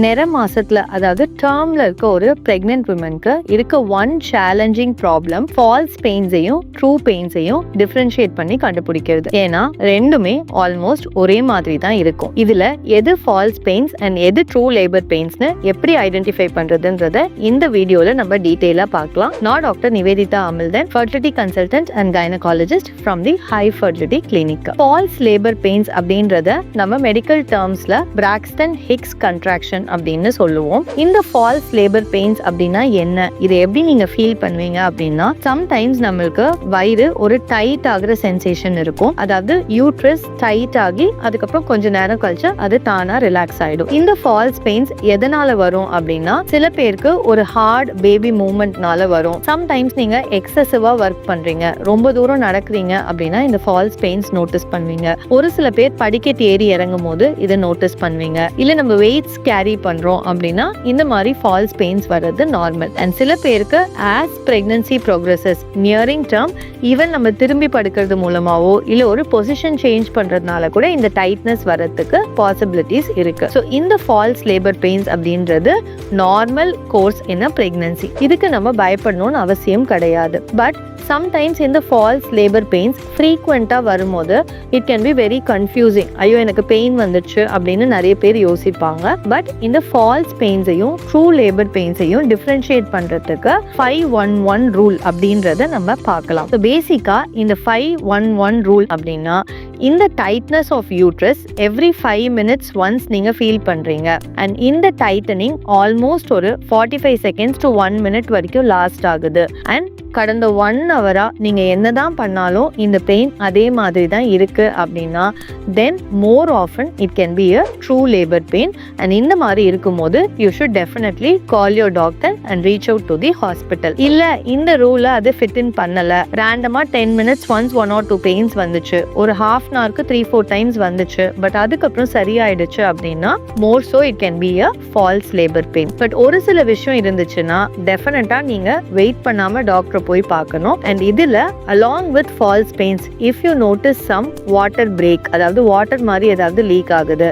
நிற மாசத்துல அதாவது டேர்ம்ல இருக்க ஒரு பிரெக்னென்ட் விமனுக்கு இருக்க ஒன் சேலஞ்சிங் ப்ராப்ளம் ஃபால்ஸ் பெயின்ஸையும் ட்ரூ பெயின்ஸையும் டிஃபரன்ஷியேட் பண்ணி கண்டுபிடிக்கிறது. ஏன்னா ரெண்டுமே ஆல்மோஸ்ட் ஒரே மாதிரி தான் இருக்கும். இதுல எது ஃபால்ஸ் பெயின்ஸ் அண்ட் எது ட்ரூ லேபர் பெயின்ஸ்னு எப்படி ஐடென்டிஃபை பண்றதுன்றத இந்த வீடியோல நம்ம டீடைலா பார்க்கலாம். நான் doctor Nivedita Amilthan, fertility consultant and gynaecologist from the high fertility clinic. False labour pains அப்படின்றத நம்ம மெடிக்கல் டேர்ம்ஸ்ல பிராக்ஸ்டன் ஹிக்ஸ் கன்ட்ராக்ஷன் அப்படின்னு சொல்லுவோம். இந்த ஃபால்ஸ் லேபர் பெயின்ஸ் அப்படின்னா என்ன, இதை எப்படி நீங்க ஃபீல் பண்ணுவீங்க அப்படின்னா, சம்டைம்ஸ் நம்மளுக்கு வயிறு ஒரு டைட் ஆகுற சென்சேஷன் இருக்கும். அதாவது யூட்ரஸ் டைட் ஆகி அதுக்கப்புறம் கொஞ்ச நேரம் கழிச்சு அது தானா ரிலாக்ஸ் ஆயிடும். இந்த ஃபால்ஸ் பெயின்ஸ் எதனால வரும் அப்படின்னா, சில பேருக்கு ஒரு ஹார்ட் பேபி மூவ்மெண்ட்னால வரும். சம்டைம்ஸ் நீங்க எக்ஸசிவா ஒர்க் பண்றீங்க, ரொம்ப தூரம் நடக்கிறீங்க அப்படின்னா இந்த ஃபால்ஸ் பெயின்ஸ் நோட்டீஸ் பண்ணுவீங்க. ஒரு சில பேர் படிக்கட்டு ஏறி இறங்கும் போது இதை நோட்டீஸ் பண்ணுவீங்க. இல்ல நம்ம வெயிட்ஸ் கேரி பண்றோம் அப்படின்னா இந்த மாதிரி ஃபால்ஸ் பெயின்ஸ் வர்றது நார்மல். அண்ட் சில பேருக்கு as pregnancy progresses nearing term even நம்ம திரும்பி படுக்கிறது மூலமாவோ இல்ல ஒரு பொசிஷன் சேஞ்ச் பண்றதுனால கூட இந்த டைட்னஸ் வரதுக்கு பாசிபிலிட்டிஸ் இருக்கு. ஸோ இந்த ஃபால்ஸ் லேபர் பெயின்ஸ் அப்படின்றது நார்மல் கோர்ஸ் இன் அ பிரெக்னன்சி. இதுக்கு நம்ம பயப்படணும்னு அவசியம் கிடையாது. பட் சம்டைம்ஸ் இந்த ஃபால்ஸ் லேபர் பெயின்ஸ் ஃப்ரீக்வெண்டா வரும்போது it can be very confusing. ஐயோ எனக்கு பெயின் வந்துச்சு அப்படின்னு நிறைய பேர் யோசிப்பாங்க. பட் இந்த ஃபால்ஸ் பெயின்ஸையும் ட்ரூ லேபர் பெயின்ஸையும் டிஃபரன்ஷியேட் பண்றதுக்கு 5-1-1 ரூல் அப்படின்றத நம்ம பார்க்கலாம். ஸோ பேசிக்கா இந்த 5-1-1 ரூல் அப்படின்னா, இந்த tightness of uterus every 5 minutes once நீங்க ஃபீல் பண்றீங்க. அண்ட் இந்த டைட்டனிங் ஆல்மோஸ்ட் ஒரு 45 seconds to 1 minute வரைக்கும் லாஸ்ட் ஆகுது. அண்ட் கடந்த 1 hour நீங்க என்னதான் பண்ணாலும் இந்த பெயின் அதே மாதிரி தான் இருக்கு அப்படின்னா, then more often it can be a true labour pain. And இந்த மாதிரி இருக்கும்போது you should definitely call your doctor and reach out to the hospital. இல்ல இந்த ரூலை அது ஃபிட் இன் பண்ணல, ரேண்டமா 10 minutes ஒன்ஸ் 1 or 2 பெயின்ஸ் வந்துச்சு, ஒரு half an hourக்கு 3-4 times வந்துச்சு, பட் அதுக்கப்புறம் சரியாயிடுச்சு அப்படின்னா மோர் so it can be a false labour pain. But ஒரு சில விஷயம் இருந்துச்சுன்னா டெஃபினட்டா நீங்க வெயிட் பண்ணாம டாக்டர் போய் பார்க்கணும். அண்ட் இதுல along with false pains if you notice some water break, அதாவது வாட்டர் மாதிரி ஏதாவது லீக் ஆகுது,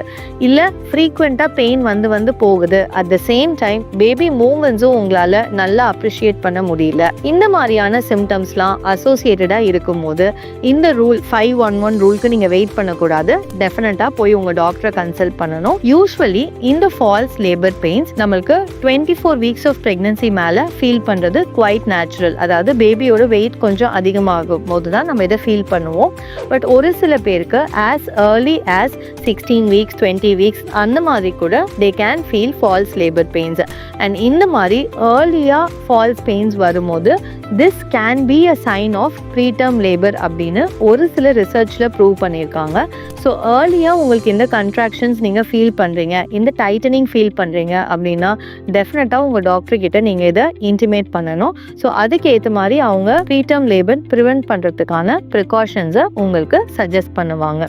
இல்ல frequent பெயின் வந்து போகுது, at the same time baby மூவ்மெண்ட்ஸும் உங்களால நல்லா அப்ரிஷியேட் பண்ண முடியல, இந்த மாதிரியான சிம்டம்ஸ்லாம் அசோசியேட்டடா இருக்கும்போது இந்த ரூல் 5-1-1 ரூலுக்கு நீங்க வெயிட் பண்ணக்கூடாது. டெஃபினட்டா போய் உங்க டாக்டரை கன்சல்ட் பண்ணணும். யூஸ்வலி இந்த ஃபால்ஸ் லேபர் பெயின்ஸ் நம்மளுக்கு 24 weeks ஆஃப் பிரெக்னன்சி மேல ஃபீல் பண்றது குவைட் நேச்சுரல். அதாவது பேபியோட வெயிட் கொஞ்சம் அதிகமாகும் போது தான் நம்ம இதை ஃபீல் பண்ணுவோம். பட் ஒரு சில பேருக்கு as early as 16 weeks 20 weeks அந்த மாதிரி கூட they can feel false labor pains. and இந்த மாதிரி early-ஆ false pains வரும்போது this can be a sign of preterm labor அப்படின்னு ஒரு சில ரிசர்ச்ல ப்ரூவ் பண்ணியிருக்காங்க. ஸோ ஏர்லியா உங்களுக்கு இந்த கன்ட்ராக்ஷன்ஸ் நீங்க ஃபீல் பண்றீங்க, இந்த டைட்டனிங் ஃபீல் பண்றீங்க அப்படின்னா டெஃபினட்டா உங்க டாக்டர் கிட்ட நீங்க இதை இன்டிமேட் பண்ணணும். ஸோ அதுக்கு ஏற்ற மாதிரி அவங்க ப்ரீடெர்ம் லேபர் ப்ரிவென்ட் பண்றதுக்கான ப்ரிகாஷன்ஸை உங்களுக்கு சஜஸ்ட் பண்ணுவாங்க.